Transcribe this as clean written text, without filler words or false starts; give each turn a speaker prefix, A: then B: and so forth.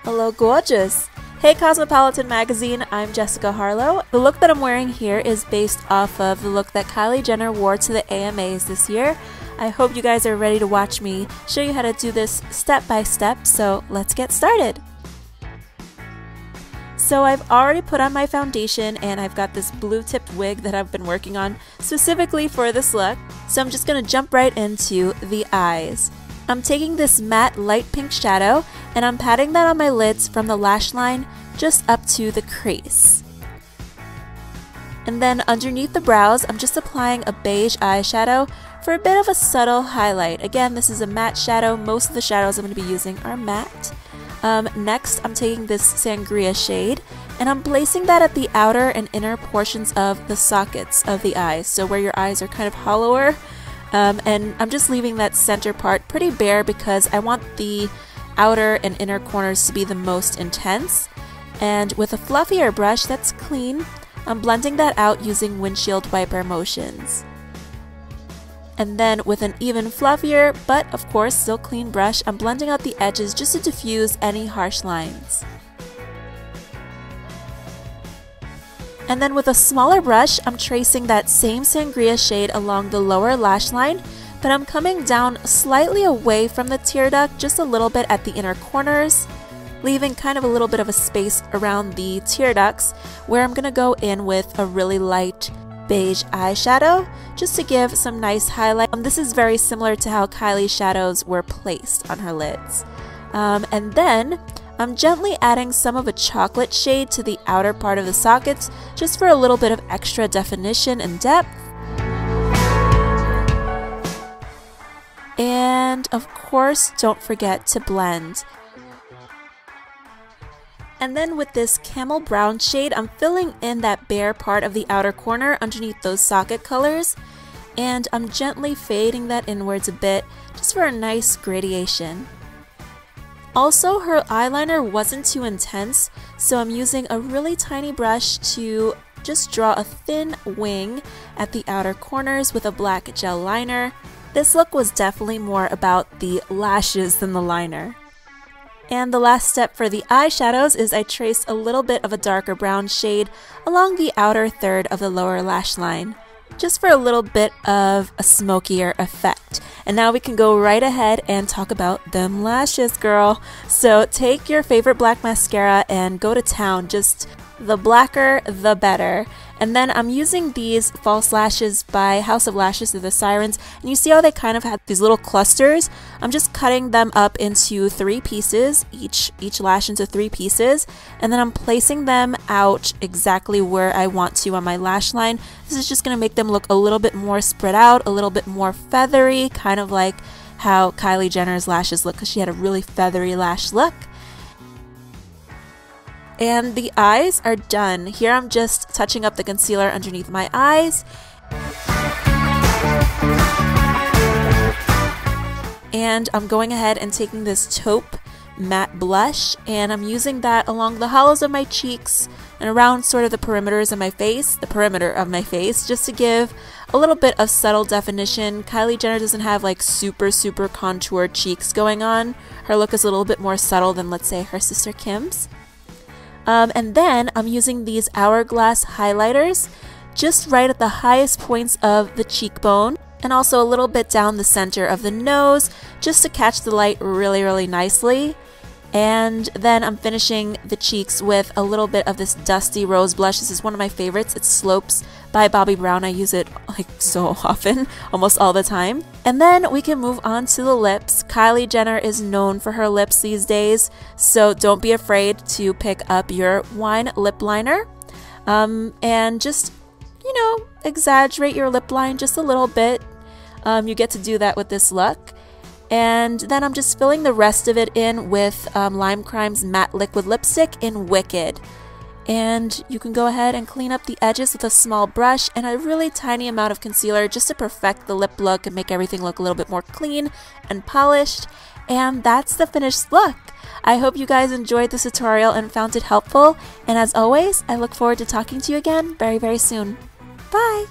A: Hello, gorgeous! Hey Cosmopolitan magazine, I'm Jessica Harlow. The look that I'm wearing here is based off of the look that Kylie Jenner wore to the AMAs this year. I hope you guys are ready to watch me show you how to do this step by step, so let's get started! So I've already put on my foundation and I've got this blue tipped wig that I've been working on specifically for this look, so I'm just going to jump right into the eyes. I'm taking this matte light pink shadow and I'm patting that on my lids from the lash line just up to the crease. And then underneath the brows, I'm just applying a beige eyeshadow for a bit of a subtle highlight. Again, this is a matte shadow. Most of the shadows I'm going to be using are matte. Next, I'm taking this sangria shade and I'm placing that at the outer and inner portions of the sockets of the eyes, so where your eyes are kind of hollower. And I'm just leaving that center part pretty bare because I want the outer and inner corners to be the most intense. And with a fluffier brush that's clean, I'm blending that out using windshield wiper motions. And then with an even fluffier, but of course still clean brush, I'm blending out the edges just to diffuse any harsh lines. And then with a smaller brush, I'm tracing that same sangria shade along the lower lash line, but I'm coming down slightly away from the tear duct, just a little bit at the inner corners, leaving kind of a little bit of a space around the tear ducts, where I'm going to go in with a really light beige eyeshadow, just to give some nice highlight. This is very similar to how Kylie's shadows were placed on her lids. And then I'm gently adding some of a chocolate shade to the outer part of the sockets just for a little bit of extra definition and depth. And of course, don't forget to blend. And then with this camel brown shade, I'm filling in that bare part of the outer corner underneath those socket colors. And I'm gently fading that inwards a bit just for a nice gradation. Also, her eyeliner wasn't too intense, so I'm using a really tiny brush to just draw a thin wing at the outer corners with a black gel liner. This look was definitely more about the lashes than the liner. And the last step for the eyeshadows is I traced a little bit of a darker brown shade along the outer third of the lower lash line, just for a little bit of a smokier effect. And now we can go right ahead and talk about them lashes, girl. So take your favorite black mascara and go to town. Just the blacker, the better. And then I'm using these false lashes by House of Lashes, they're the Sirens. And you see how they kind of had these little clusters? I'm just cutting them up into 3 pieces, each lash into 3 pieces. And then I'm placing them out exactly where I want to on my lash line. This is just going to make them look a little bit more spread out, a little bit more feathery, kind of like how Kylie Jenner's lashes look, because she had a really feathery lash look. And the eyes are done. Here I'm just touching up the concealer underneath my eyes. And I'm going ahead and taking this taupe matte blush, and I'm using that along the hollows of my cheeks and around sort of the perimeter of my face, just to give a little bit of subtle definition. Kylie Jenner doesn't have like super contoured cheeks going on. Her look is a little bit more subtle than, let's say, her sister Kim's. And then I'm using these hourglass highlighters just right at the highest points of the cheekbone and also a little bit down the center of the nose just to catch the light really nicely. And then I'm finishing the cheeks with a little bit of this dusty rose blush. This is one of my favorites. It's Slopes by Bobbi Brown. I use it like so often, almost all the time. And then we can move on to the lips. Kylie Jenner is known for her lips these days, so don't be afraid to pick up your wine lip liner. And just, exaggerate your lip line just a little bit. You get to do that with this look. And then I'm just filling the rest of it in with Lime Crime's matte liquid lipstick in Wicked. And you can go ahead and clean up the edges with a small brush and a really tiny amount of concealer just to perfect the lip look and make everything look a little bit more clean and polished. And that's the finished look. I hope you guys enjoyed this tutorial and found it helpful. And as always, I look forward to talking to you again very, very soon. Bye!